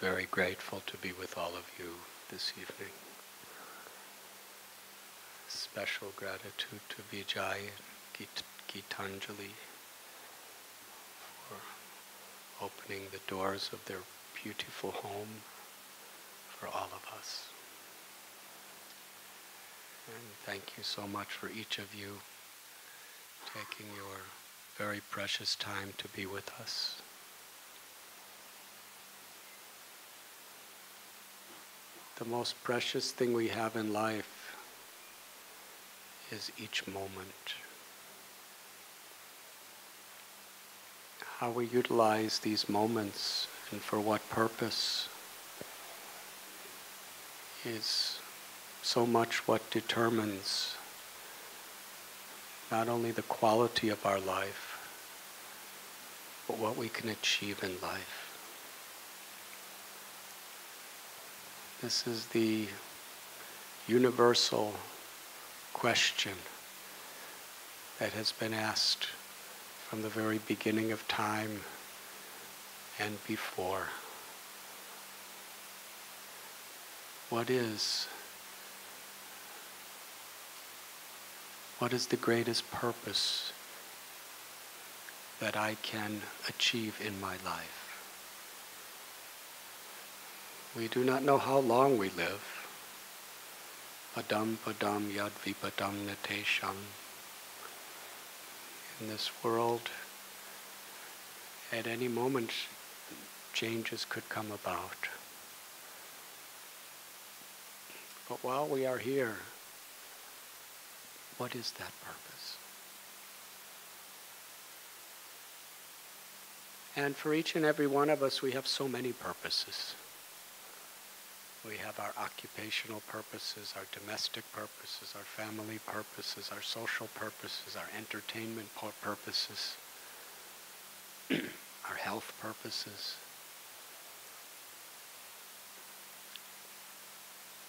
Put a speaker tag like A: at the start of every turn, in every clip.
A: very grateful to be with all of you this evening. Special gratitude to Bijay and Gitanjali for opening the doors of their beautiful home for all of us. And thank you so much for each of you taking your very precious time to be with us. The most precious thing we have in life is each moment. How we utilize these moments and for what purpose is so much what determines not only the quality of our life, but what we can achieve in life. This is the universal question that has been asked from the very beginning of time and before. What is the greatest purpose that I can achieve in my life? We do not know how long we live. Padam padam yad vipadam natesham. In this world, at any moment, changes could come about. But while we are here, what is that purpose? And for each and every one of us, we have so many purposes. We have our occupational purposes, our domestic purposes, our family purposes, our social purposes, our entertainment purposes, our health purposes.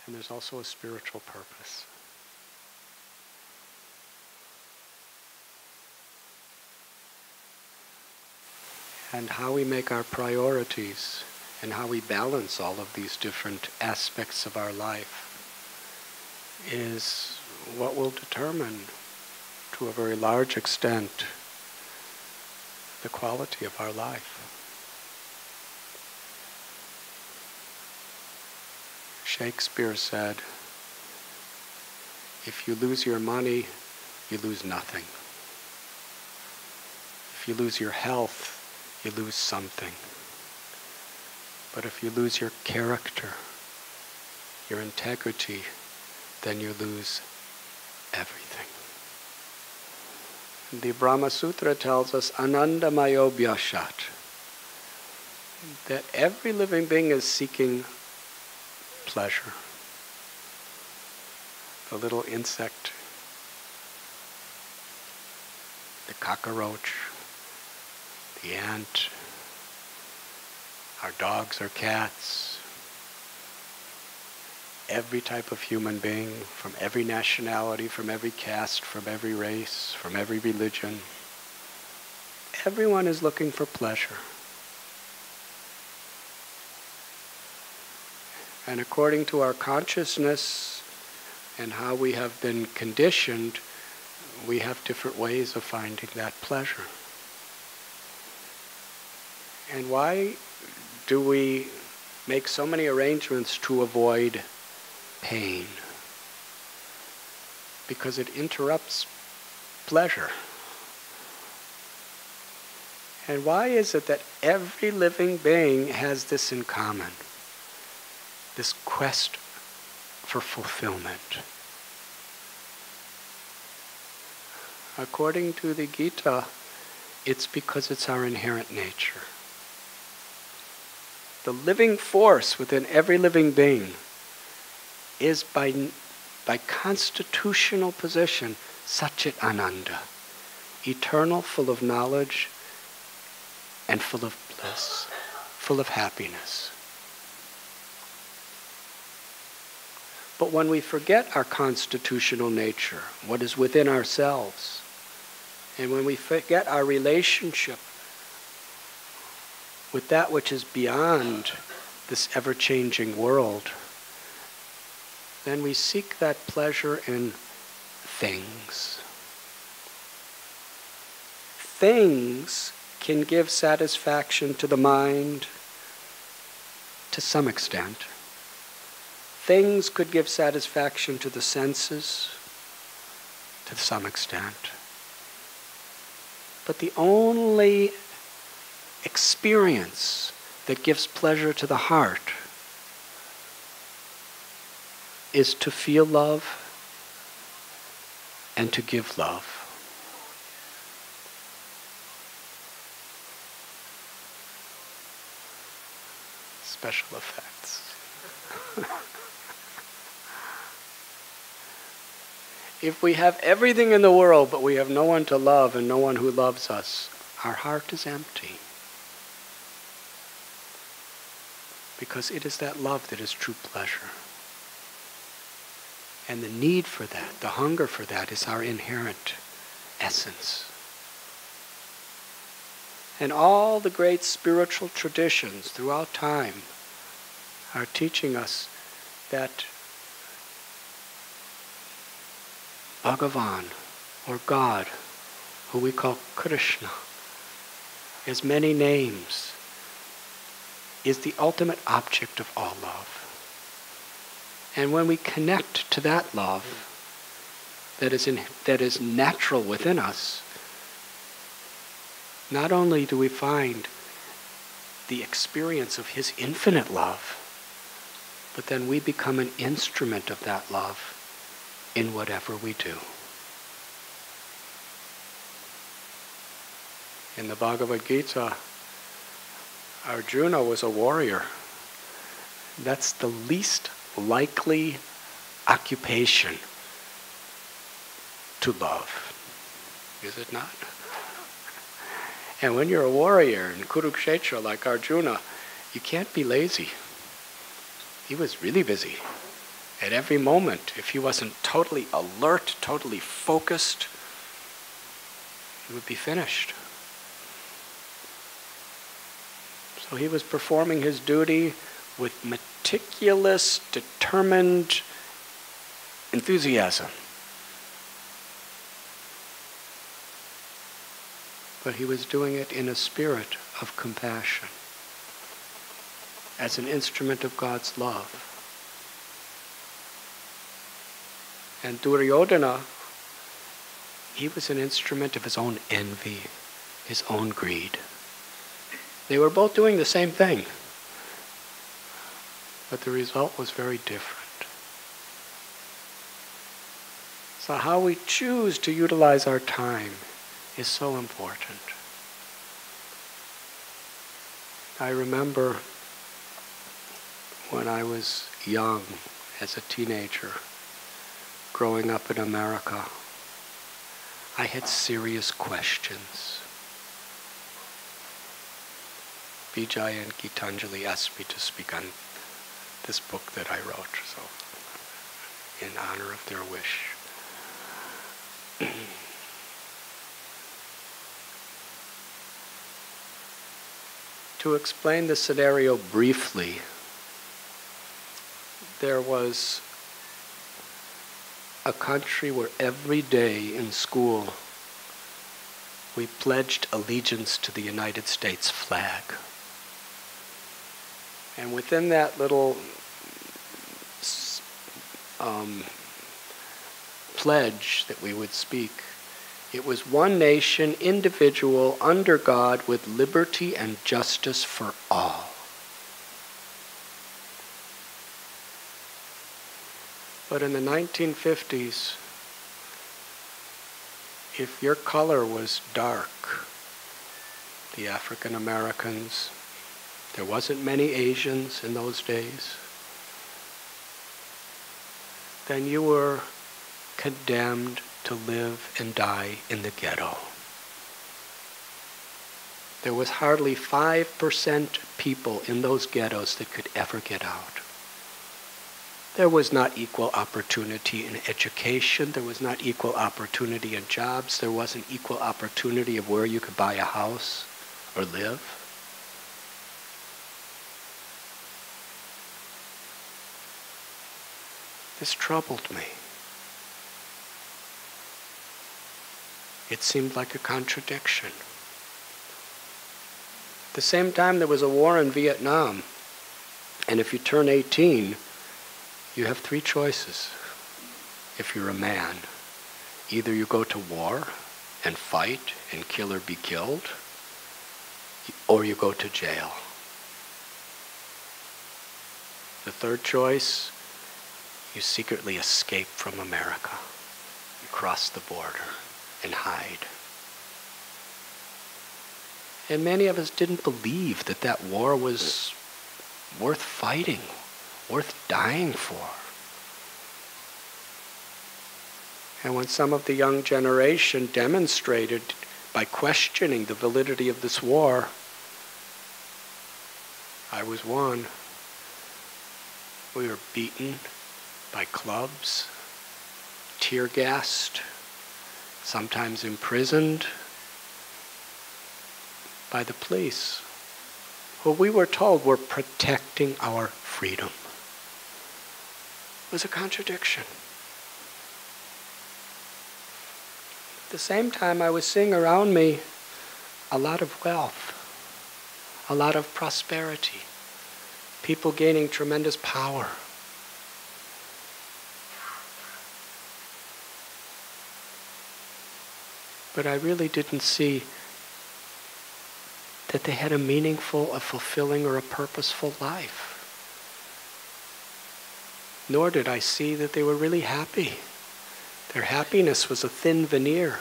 A: And there's also a spiritual purpose. And how we make our priorities and how we balance all of these different aspects of our life is what will determine, to a very large extent, the quality of our life. Shakespeare said, if you lose your money, you lose nothing. If you lose your health, you lose something. But if you lose your character, your integrity, then you lose everything. The Brahma Sutra tells us, Anandamayo Bhyashat, that every living being is seeking pleasure. The little insect, the cockroach, the ant, our dogs or cats, every type of human being, from every nationality, from every caste, from every race, from every religion, everyone is looking for pleasure. And according to our consciousness and how we have been conditioned, we have different ways of finding that pleasure. And why do we make so many arrangements to avoid pain? Because it interrupts pleasure. And why is it that every living being has this in common? This quest for fulfillment. According to the Gita, it's because it's our inherent nature. The living force within every living being is by constitutional position Satchit Ananda, eternal, full of knowledge, and full of bliss, full of happiness. But when we forget our constitutional nature, what is within ourselves, and when we forget our relationship with that which is beyond this ever-changing world, then we seek that pleasure in things. Things can give satisfaction to the mind to some extent. Things could give satisfaction to the senses to some extent. But the only experience that gives pleasure to the heart is to feel love and to give love. Special effects. If we have everything in the world but we have no one to love and no one who loves us, our heart is empty. Because it is that love that is true pleasure. And the need for that, the hunger for that, is our inherent essence. And all the great spiritual traditions throughout time are teaching us that Bhagavan, or God, who we call Krishna, has many names, is the ultimate object of all love. And when we connect to that love that is natural within us, not only do we find the experience of His infinite love, but then we become an instrument of that love in whatever we do. In the Bhagavad Gita, Arjuna was a warrior. That's the least likely occupation to love, is it not? And when you're a warrior in Kurukshetra like Arjuna, you can't be lazy. He was really busy. At every moment, if he wasn't totally alert, totally focused, he would be finished. So he was performing his duty with meticulous, determined enthusiasm. But he was doing it in a spirit of compassion, as an instrument of God's love. And Duryodhana, he was an instrument of his own envy, his own greed. They were both doing the same thing, but the result was very different. So how we choose to utilize our time is so important. I remember when I was young, as a teenager, growing up in America, I had serious questions. Bijay and Gitanjali asked me to speak on this book that I wrote, so in honor of their wish. To explain the scenario briefly, there was a country where every day in school we pledged allegiance to the United States flag. And within that little pledge that we would speak, it was one nation, individual, under God, with liberty and justice for all. But in the 1950s, if your color was dark, the African Americans, there wasn't many Asians in those days, then you were condemned to live and die in the ghetto. There was hardly 5% people in those ghettos that could ever get out. There was not equal opportunity in education. There was not equal opportunity in jobs. There wasn't equal opportunity of where you could buy a house or live. This troubled me. It seemed like a contradiction. At the same time, there was a war in Vietnam. And if you turn 18, you have three choices. If you're a man, either you go to war and fight and kill or be killed, or you go to jail. The third choice, you secretly escape from America. You cross the border and hide. And many of us didn't believe that that war was worth fighting, worth dying for. And when some of the young generation demonstrated by questioning the validity of this war, I was one. We were beaten by clubs, tear gassed, sometimes imprisoned by the police, who we were told were protecting our freedom. It was a contradiction. At the same time, I was seeing around me a lot of wealth, a lot of prosperity, people gaining tremendous power. But I really didn't see that they had a meaningful, a fulfilling, or a purposeful life. Nor did I see that they were really happy. Their happiness was a thin veneer.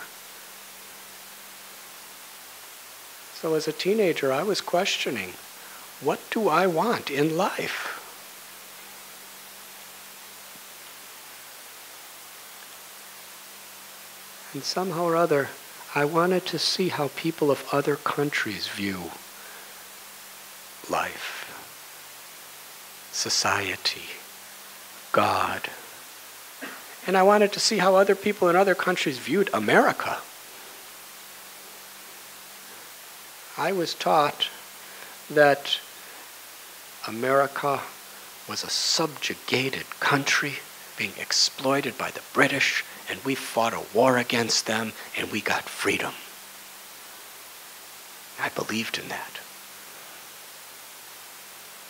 A: So as a teenager, I was questioning, what do I want in life? And somehow or other, I wanted to see how people of other countries view life, society, God. And I wanted to see how other people in other countries viewed America. I was taught that America was a subjugated country being exploited by the British, and we fought a war against them, and we got freedom. I believed in that.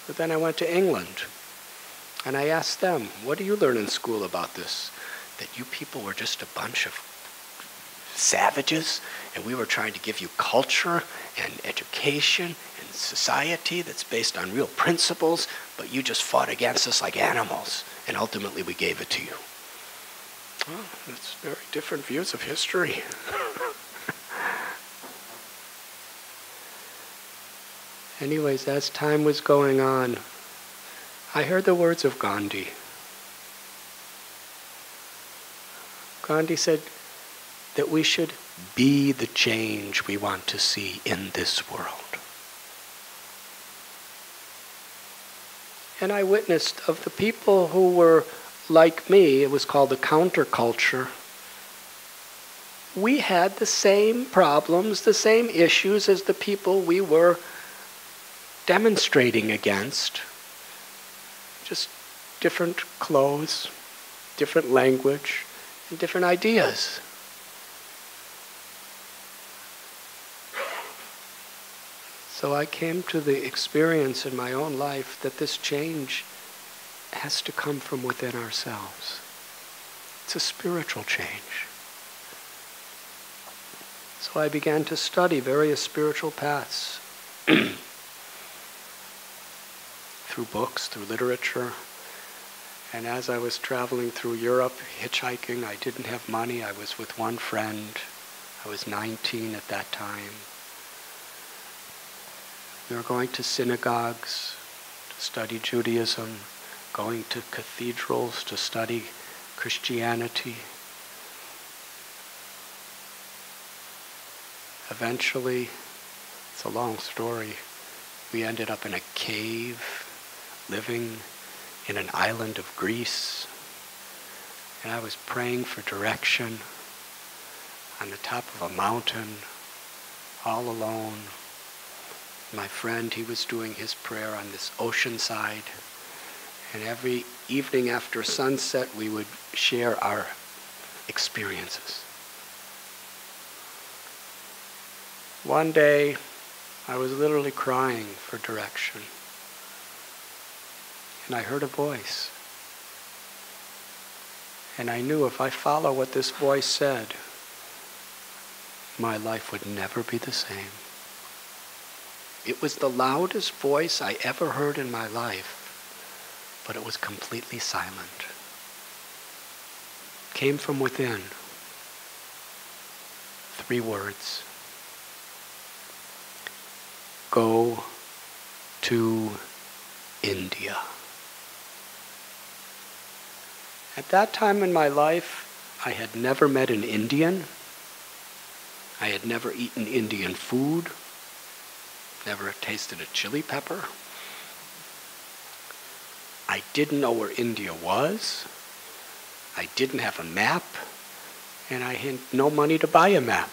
A: But then I went to England, and I asked them, what do you learn in school about this? That you people were just a bunch of savages, and we were trying to give you culture and education and society that's based on real principles, but you just fought against us like animals, and ultimately we gave it to you. Well, that's very different views of history. Anyways, as time was going on, I heard the words of Gandhi. Gandhi said that we should be the change we want to see in this world. And I witnessed of the people who were like me, it was called the counterculture, we had the same problems, the same issues as the people we were demonstrating against. Just different clothes, different language, and different ideas. So I came to the experience in my own life that this change has to come from within ourselves. It's a spiritual change. So I began to study various spiritual paths through books, through literature. And as I was traveling through Europe, hitchhiking, I didn't have money. I was with one friend. I was 19 at that time. We were going to synagogues to study Judaism, going to cathedrals to study Christianity. Eventually, it's a long story, we ended up in a cave, living in an island of Greece, and I was praying for direction on the top of a mountain, all alone. My friend, he was doing his prayer on this ocean side, And every evening after sunset, we would share our experiences. One day, I was literally crying for direction. And I heard a voice. And I knew if I follow what this voice said, my life would never be the same. It was the loudest voice I ever heard in my life, but it was completely silent. Came from within. 3 words. Go to India. At that time in my life, I had never met an Indian. I had never eaten Indian food. Never tasted a chili pepper. I didn't know where India was. I didn't have a map. And I had no money to buy a map.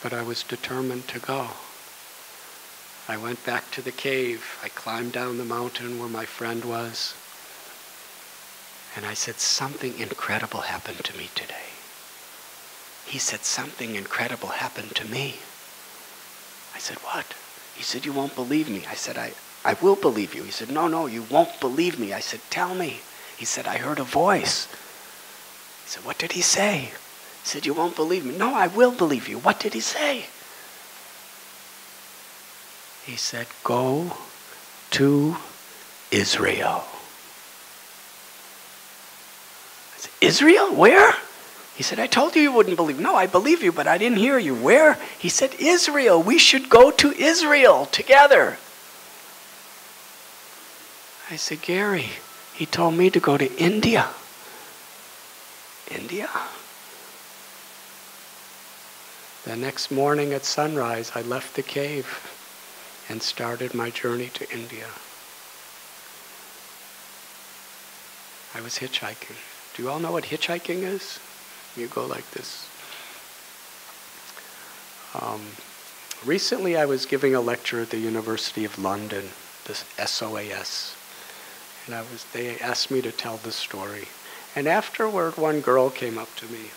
A: But I was determined to go. I went back to the cave. I climbed down the mountain where my friend was. And I said, something incredible happened to me today. He said, something incredible happened to me. I said, what? He said, you won't believe me. I said, I will believe you. He said, no, you won't believe me. I said, tell me. He said, I heard a voice. He said, what did he say? He said, you won't believe me. No, I will believe you. What did he say? He said, go to Israel. I said, Israel? Where? He said, I told you you wouldn't believe. No, I believe you, but I didn't hear you. Where? He said, Israel. We should go to Israel together. I said, Gary, he told me to go to India. India? The next morning at sunrise, I left the cave and started my journey to India. I was hitchhiking. Do you all know what hitchhiking is? You go like this. Recently I was giving a lecture at the University of London, this SOAS, and they asked me to tell this story. And afterward, one girl came up to me,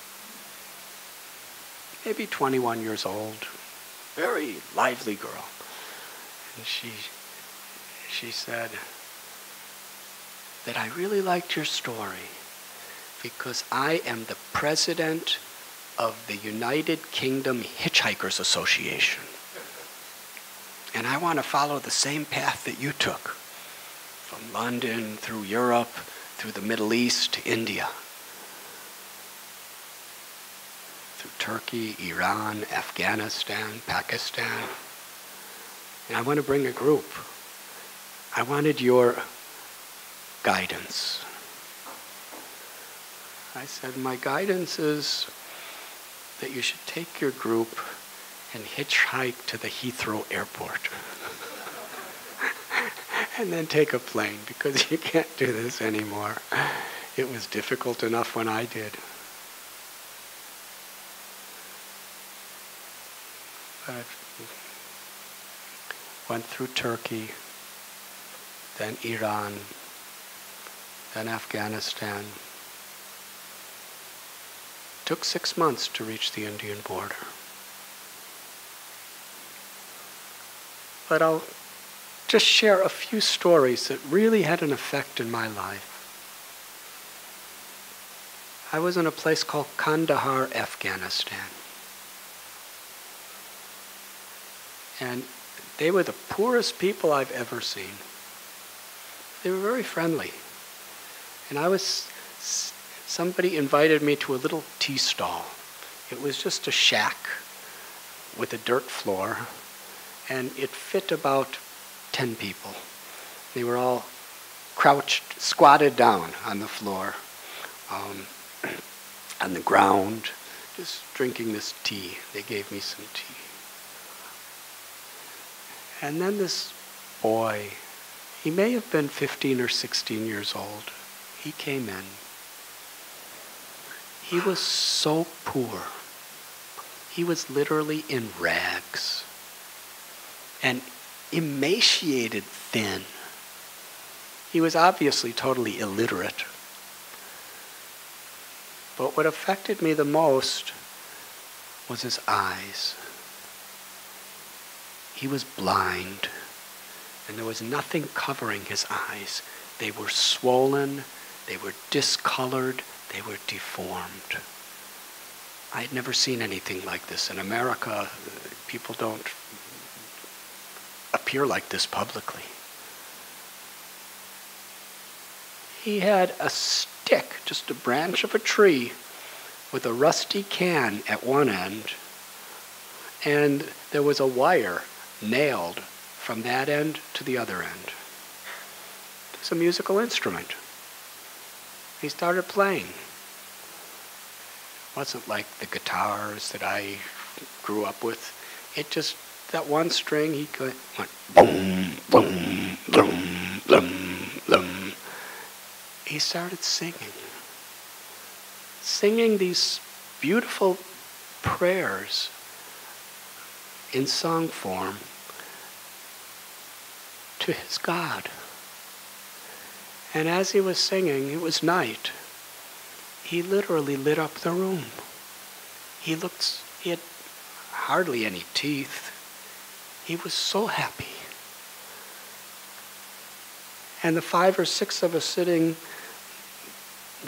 A: maybe 21 years old, very lively girl. And she said that I really liked your story because I am the president of the United Kingdom Hitchhikers Association. And I want to follow the same path that you took, from London, through Europe, through the Middle East to India, through Turkey, Iran, Afghanistan, Pakistan. And I want to bring a group. I wanted your guidance. I said, my guidance is that you should take your group and hitchhike to the Heathrow airport. And then take a plane, because you can't do this anymore. It was difficult enough when I did. But went through Turkey, then Iran, then Afghanistan. Took 6 months to reach the Indian border. But I'll just share a few stories that really had an effect in my life. I was in a place called Kandahar, Afghanistan. And they were the poorest people I've ever seen. They were very friendly. And somebody invited me to a little tea stall. It was just a shack with a dirt floor, and it fit about 10 people. They were all crouched, squatted down on the floor, on the ground, just drinking this tea. They gave me some tea. And then this boy, he may have been 15 or 16 years old, he came in. He was so poor. He was literally in rags and emaciated thin. He was obviously totally illiterate. But what affected me the most was his eyes. He was blind, and there was nothing covering his eyes. They were swollen, they were discolored, they were deformed. I had never seen anything like this. In America, people don't appear like this publicly. He had a stick, just a branch of a tree, with a rusty can at one end, and there was a wire nailed from that end to the other end. It was a musical instrument. He started playing. It wasn't like the guitars that I grew up with. It just, that one string, he went boom, boom, boom, boom, boom. He started singing these beautiful prayers in song form to his God. And as he was singing, it was night, he literally lit up the room. He had hardly any teeth. He was so happy. And the 5 or 6 of us sitting,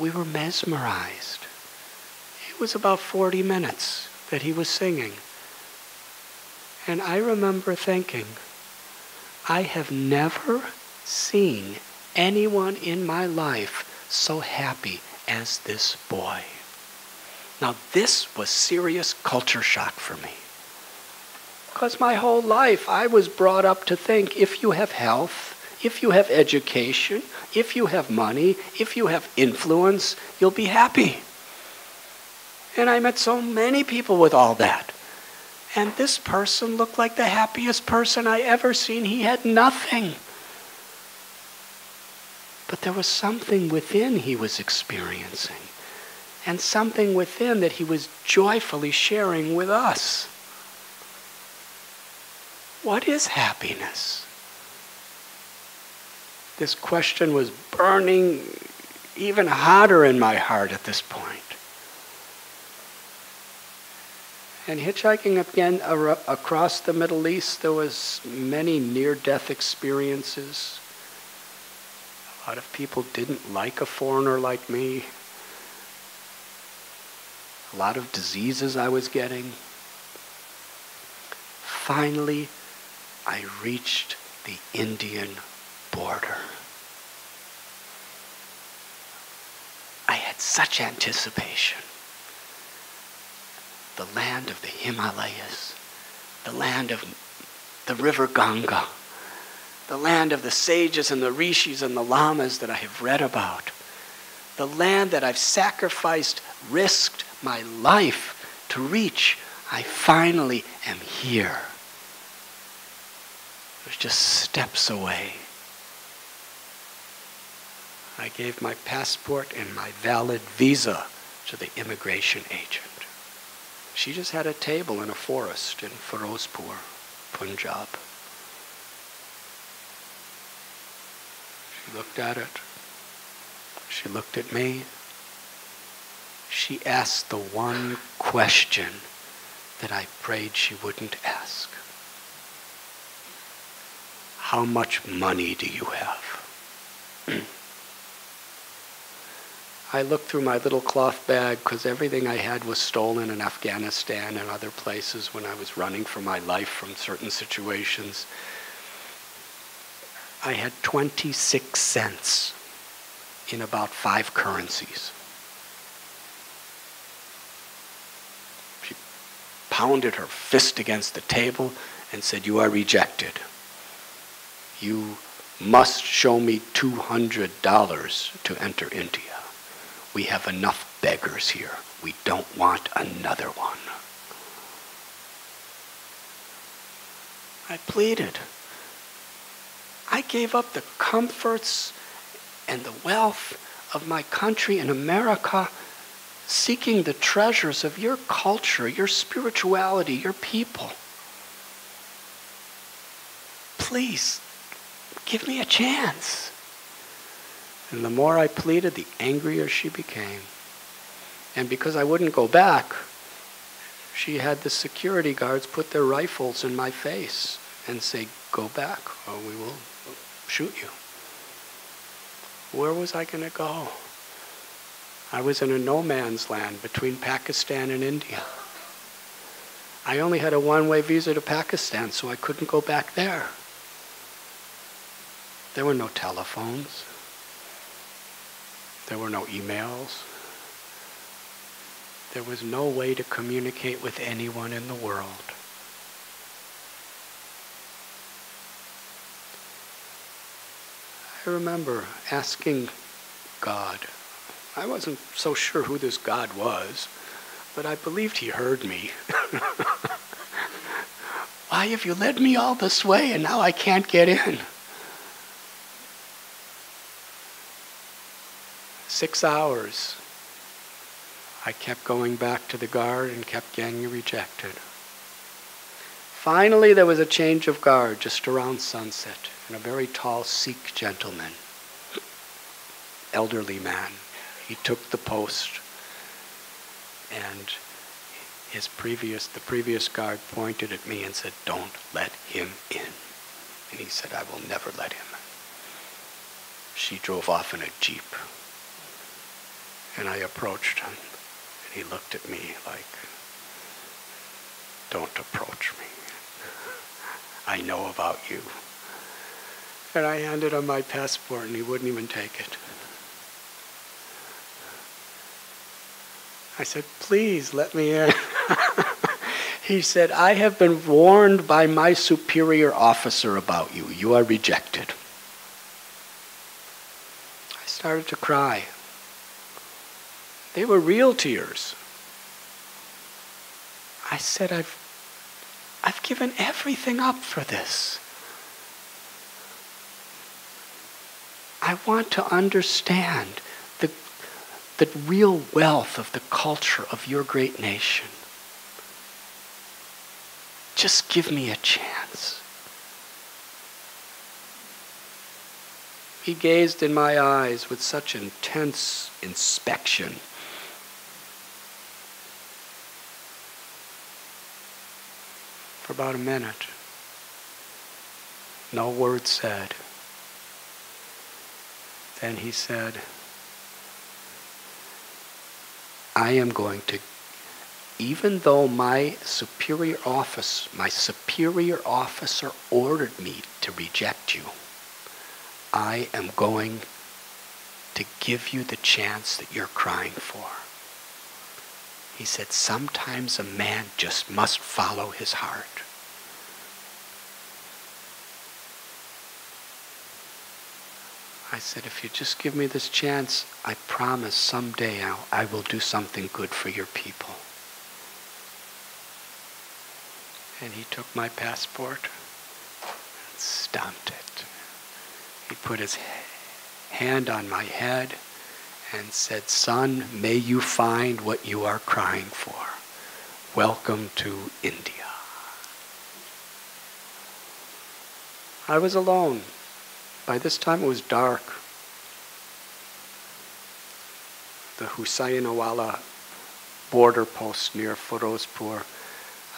A: we were mesmerized. It was about 40 minutes that he was singing. And I remember thinking, I have never seen anyone in my life so happy as this boy. Now this was serious culture shock for me. Because my whole life I was brought up to think, if you have health, if you have education, if you have money, if you have influence, you'll be happy. And I met so many people with all that. And this person looked like the happiest person I ever seen. He had nothing. But there was something within he was experiencing. And something within that he was joyfully sharing with us. What is happiness? This question was burning even hotter in my heart at this point. And hitchhiking again across the Middle East, there was many near-death experiences. A lot of people didn't like a foreigner like me. A lot of diseases I was getting. Finally, I reached the Indian border. I had such anticipation. The land of the Himalayas, the land of the river Ganga, the land of the sages and the rishis and the lamas that I have read about, the land that I've sacrificed, risked my life to reach. I finally am here. It was just steps away. I gave my passport and my valid visa to the immigration agent. She just had a table in a forest in Firozpur, Punjab. She looked at it. She looked at me. She asked the one question that I prayed she wouldn't ask. How much money do you have? I looked through my little cloth bag because everything I had was stolen in Afghanistan and other places when I was running for my life from certain situations. I had 26 cents in about 5 currencies. She pounded her fist against the table and said, "You are rejected. You must show me $200 to enter India. We have enough beggars here. We don't want another one." I pleaded. I gave up the comforts and the wealth of my country in America, seeking the treasures of your culture, your spirituality, your people. Please, give me a chance. And the more I pleaded, the angrier she became. And because I wouldn't go back, she had the security guards put their rifles in my face and say, "Go back or we will shoot you." Where was I going to go? I was in a no man's land between Pakistan and India. I only had a one-way visa to Pakistan, so I couldn't go back there. There were no telephones. There were no emails. There was no way to communicate with anyone in the world. I remember asking God. I wasn't so sure who this God was, but I believed he heard me. Why have you led me all this way and now I can't get in? 6 hours. I kept going back to the guard and kept getting rejected. Finally, there was a change of guard just around sunset, and a very tall Sikh gentleman, elderly man. He took the post, and the previous guard pointed at me and said, "Don't let him in." And he said, "I will never let him." She drove off in a Jeep, and I approached him. He looked at me like, "Don't approach me. I know about you." And I handed him my passport and he wouldn't even take it. I said, "Please let me in." He said, "I have been warned by my superior officer about you. You are rejected." I started to cry. They were real tears. I said, I've given everything up for this. I want to understand the real wealth of the culture of your great nation. Just give me a chance. He gazed in my eyes with such intense inspection. For about a minute. No word said. Then he said, "I am going to, even though my superior officer ordered me to reject you, I am going to give you the chance that you're crying for." He said, "Sometimes a man just must follow his heart." I said, "If you just give me this chance, I promise someday I will do something good for your people." And he took my passport and stamped it. He put his hand on my head and said, "Son, may you find what you are crying for. Welcome to India." I was alone. By this time it was dark. The Husainawala border post near Firozpur.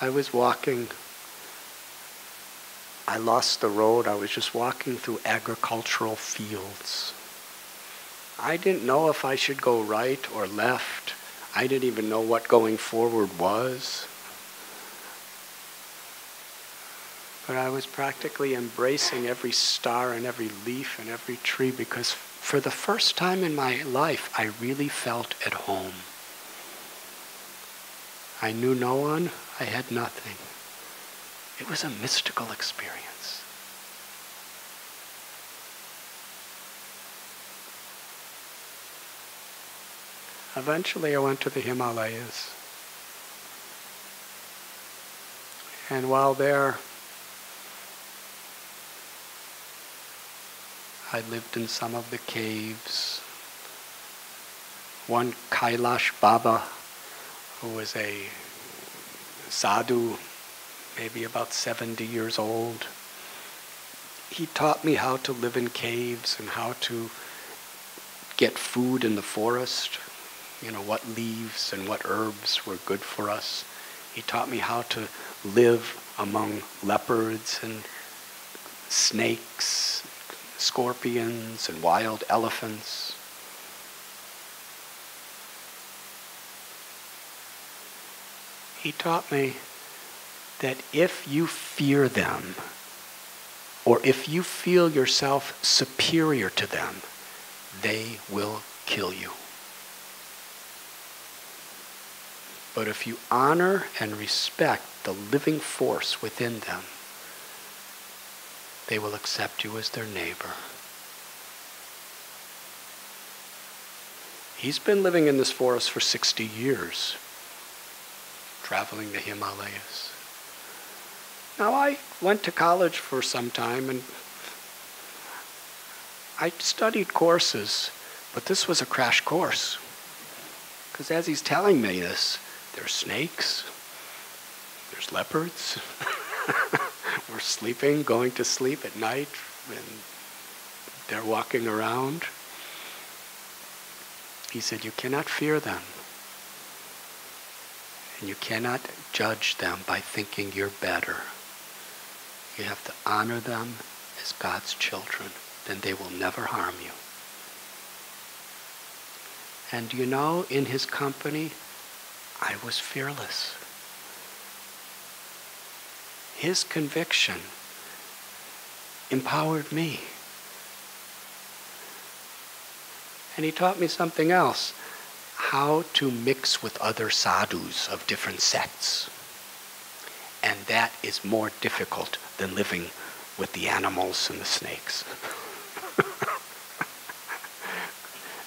A: I was walking. I lost the road. I was just walking through agricultural fields. I didn't know if I should go right or left. I didn't even know what going forward was. But I was practically embracing every star and every leaf and every tree because for the first time in my life, I really felt at home. I knew no one. I had nothing. It was a mystical experience. Eventually, I went to the Himalayas. And while there, I lived in some of the caves. One Kailash Baba, who was a sadhu, maybe about 70 years old, he taught me how to live in caves and how to get food in the forest, what leaves and what herbs were good for us. He taught me how to live among leopards and snakes, scorpions and wild elephants. He taught me that if you fear them, or if you feel yourself superior to them, they will kill you. But if you honor and respect the living force within them, they will accept you as their neighbor. He's been living in this forest for 60 years, traveling the Himalayas. Now, I went to college for some time and I studied courses, but this was a crash course. Because as he's telling me this, there's snakes, there's leopards, we're sleeping, going to sleep at night, and they're walking around. He said, you cannot fear them. And you cannot judge them by thinking you're better. You have to honor them as God's children. Then they will never harm you. And in his company, I was fearless. His conviction empowered me. And he taught me something else, how to mix with other sadhus of different sects. And that is more difficult than living with the animals and the snakes.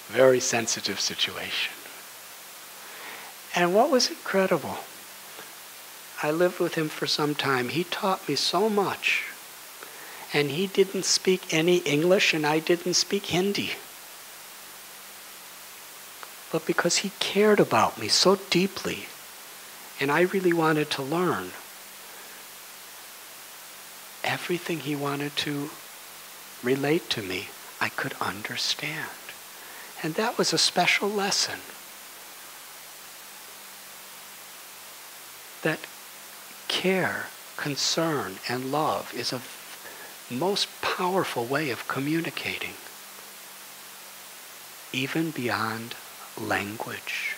A: Very sensitive situation. And what was incredible, I lived with him for some time. He taught me so much. And he didn't speak any English and I didn't speak Hindi. But because he cared about me so deeply, and I really wanted to learn, everything he wanted to relate to me, I could understand. And that was a special lesson. That care, concern, and love is a most powerful way of communicating, even beyond language.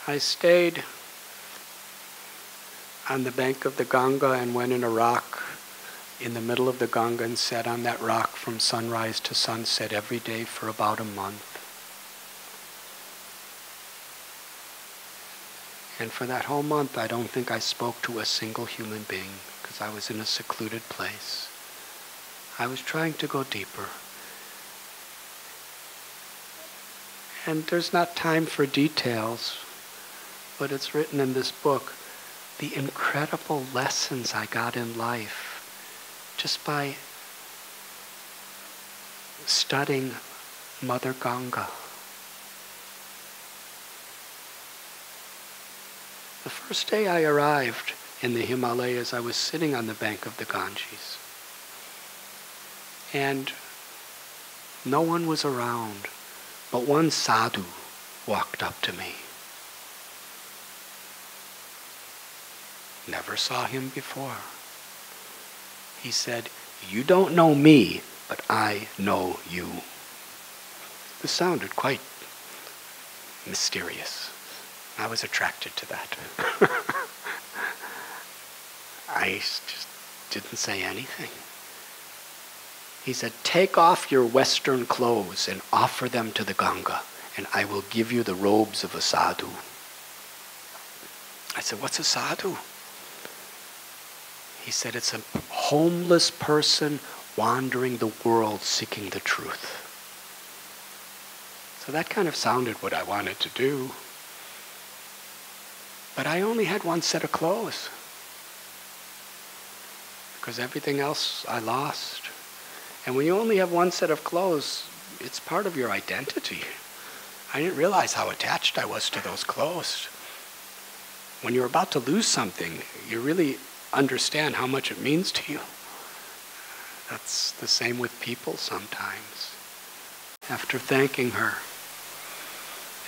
A: I stayed on the bank of the Ganga and went in a rock in the middle of the Ganga and sat on that rock from sunrise to sunset every day for about a month. And for that whole month, I don't think I spoke to a single human being because I was in a secluded place. I was trying to go deeper. And there's not time for details, but it's written in this book, the incredible lessons I got in life just by studying Mother Ganga. The first day I arrived in the Himalayas, I was sitting on the bank of the Ganges. And no one was around, but one sadhu walked up to me. Never saw him before. He said, "You don't know me, but I know you." This sounded quite mysterious. I was attracted to that. I just didn't say anything. He said, "Take off your Western clothes and offer them to the Ganga, and I will give you the robes of a sadhu." I said, "What's a sadhu?" He said, "It's a homeless person wandering the world seeking the truth." So that kind of sounded what I wanted to do. But I only had one set of clothes, because everything else I lost. And when you only have one set of clothes, it's part of your identity. I didn't realize how attached I was to those clothes. When you're about to lose something, you're really understand how much it means to you. That's the same with people sometimes. After thanking her,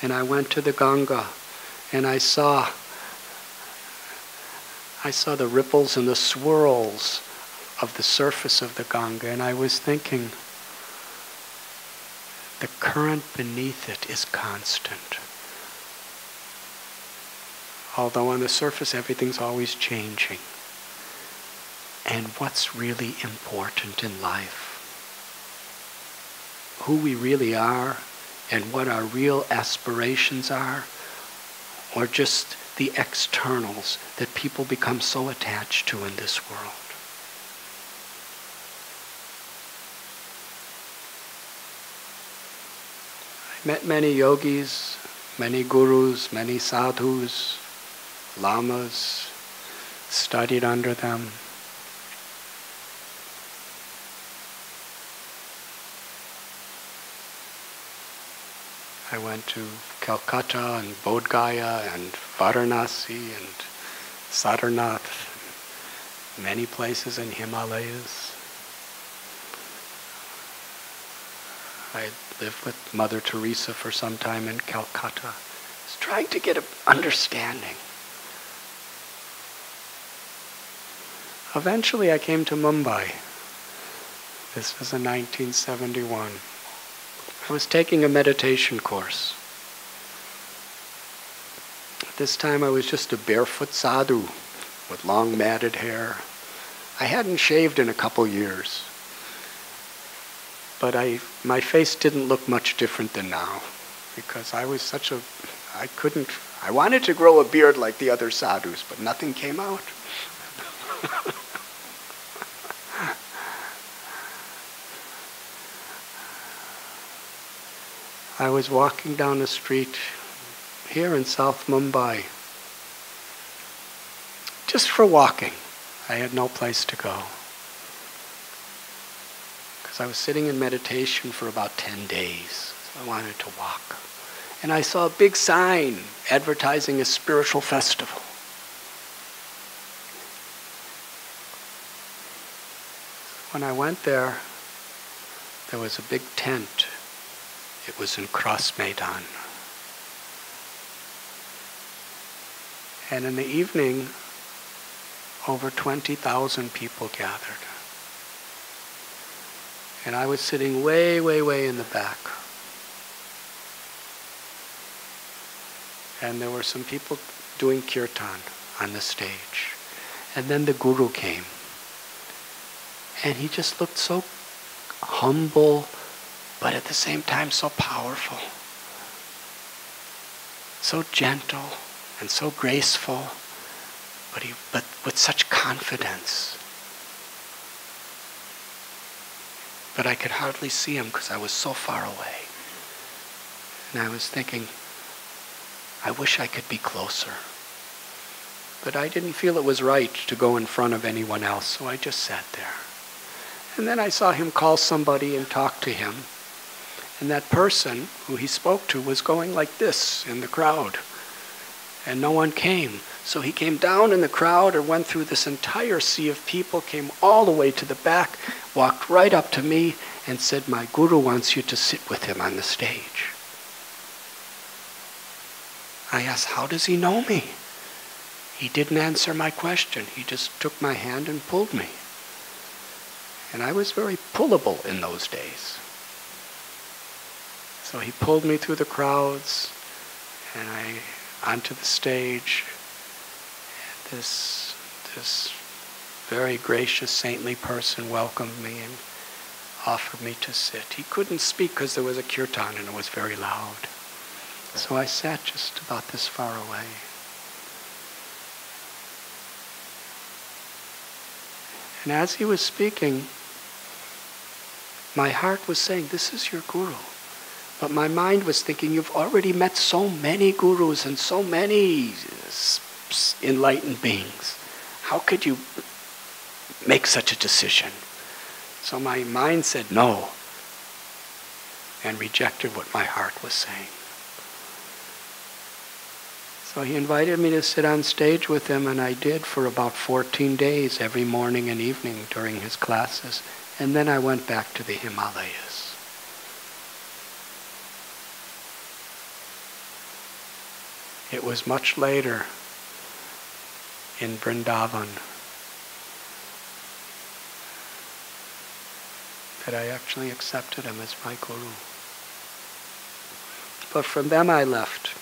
A: and I went to the Ganga, and I saw the ripples and the swirls of the surface of the Ganga, and I was thinking, the current beneath it is constant. Although on the surface everything's always changing. And what's really important in life, who we really are, and what our real aspirations are, or just the externals that people become so attached to in this world. I met many yogis, many gurus, many sadhus, lamas, studied under them. I went to Calcutta and Bodh Gaya and Varanasi and Sadarnath, many places in Himalayas. I lived with Mother Teresa for some time in Calcutta. I was trying to get an understanding. Eventually I came to Mumbai. This was in 1971. I was taking a meditation course. At this time I was just a barefoot sadhu with long matted hair. I hadn't shaved in a couple years. But my face didn't look much different than now, because I was I wanted to grow a beard like the other sadhus, but nothing came out. I was walking down the street here in South Mumbai, just for walking. I had no place to go. I was sitting in meditation for about 10 days. So I wanted to walk. And I saw a big sign advertising a spiritual festival. When I went there, there was a big tent. It was in Cross Maidan. And in the evening, over 20,000 people gathered. And I was sitting way, way, way in the back. And there were some people doing kirtan on the stage. And then the guru came. And he just looked so humble, but at the same time so powerful. So gentle and so graceful, but with such confidence. But I could hardly see him because I was so far away. And I was thinking, I wish I could be closer. But I didn't feel it was right to go in front of anyone else, so I just sat there. And then I saw him call somebody and talk to him. And that person who he spoke to was going like this in the crowd. And no one came. So he came down in the crowd and went through this entire sea of people, came all the way to the back, walked right up to me and said, "My guru wants you to sit with him on the stage." I asked, "How does he know me?" He didn't answer my question. He just took my hand and pulled me. And I was very pullable in those days. So he pulled me through the crowds and onto the stage. And this very gracious, saintly person welcomed me and offered me to sit. He couldn't speak because there was a kirtan and it was very loud. So I sat just about this far away. And as he was speaking, my heart was saying, "This is your guru." But my mind was thinking, "You've already met so many gurus and so many enlightened beings. How could you make such a decision?" So my mind said no and rejected what my heart was saying. So he invited me to sit on stage with him, and I did for about 14 days, every morning and evening during his classes. And then I went back to the Himalayas. It was much later in Vrindavan that I actually accepted him as my guru. But from them I left.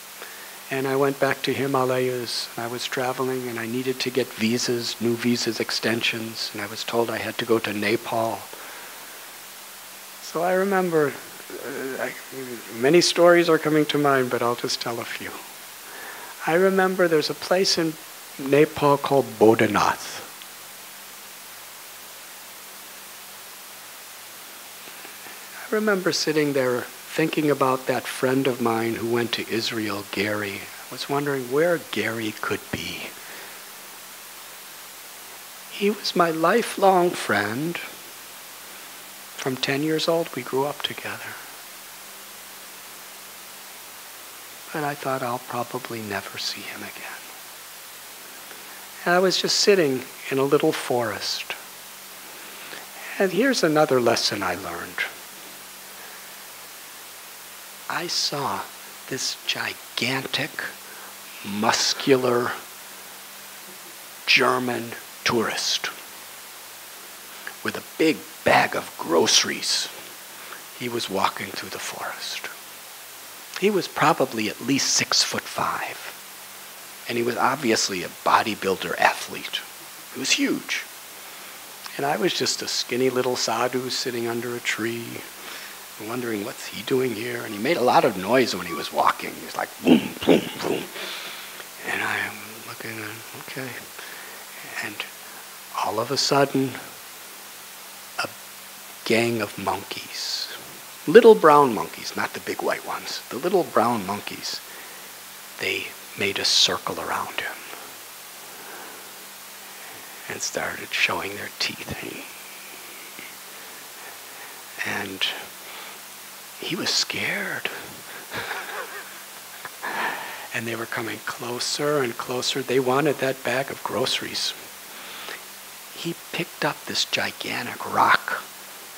A: And I went back to Himalayas. I was traveling and I needed to get visas, new visas extensions, and I was told I had to go to Nepal. So I remember, many stories are coming to mind, but I'll just tell a few. I remember there's a place in Nepal called Bodhanath. I remember sitting there thinking about that friend of mine who went to Israel, Gary. I was wondering where Gary could be. He was my lifelong friend. From 10 years old, we grew up together. But I thought I'll probably never see him again. And I was just sitting in a little forest. And here's another lesson I learned. I saw this gigantic, muscular German tourist with a big bag of groceries. He was walking through the forest. He was probably at least 6'5", and he was obviously a bodybuilder athlete. He was huge. And I was just a skinny little sadhu sitting under a tree, wondering what's he doing here. And he made a lot of noise when he was walking. He was like boom, boom, boom. And I'm looking and okay. And all of a sudden, a gang of monkeys, little brown monkeys, not the big white ones, the little brown monkeys, they made a circle around him and started showing their teeth. And he was scared. And they were coming closer and closer. They wanted that bag of groceries. He picked up this gigantic rock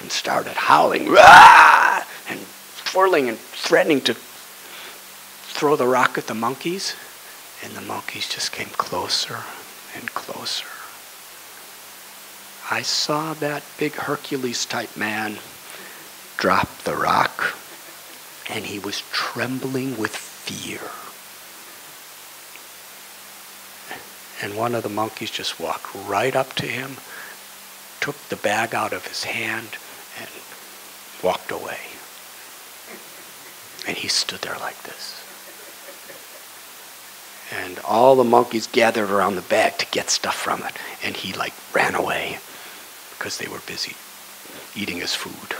A: and started howling, "Rah!" and twirling and threatening to throw the rock at the monkeys. And the monkeys just came closer and closer. I saw that big Hercules-type man drop the rock, and he was trembling with fear. And one of the monkeys just walked right up to him, took the bag out of his hand, and walked away. And he stood there like this. And all the monkeys gathered around the bag to get stuff from it. And he ran away because they were busy eating his food.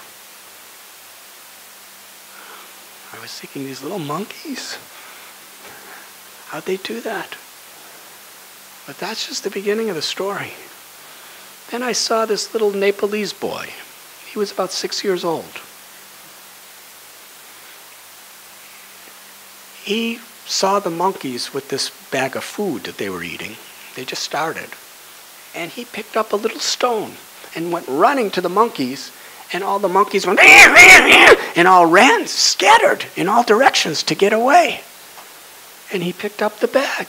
A: I was thinking, these little monkeys, how'd they do that? But that's just the beginning of the story. Then I saw this little Nepalese boy. He was about 6 years old. He saw the monkeys with this bag of food that they were eating. They just started. And he picked up a little stone and went running to the monkeys, and all the monkeys went, and all ran, scattered in all directions to get away. And he picked up the bag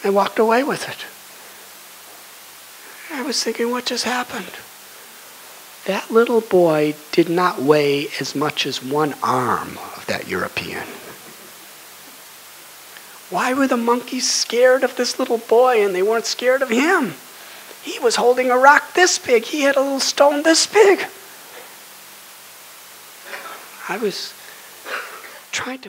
A: and walked away with it. I was thinking, what just happened? That little boy did not weigh as much as one arm of that European. Why were the monkeys scared of this little boy and they weren't scared of him? He was holding a rock this big. He had a little stone this big. I was trying to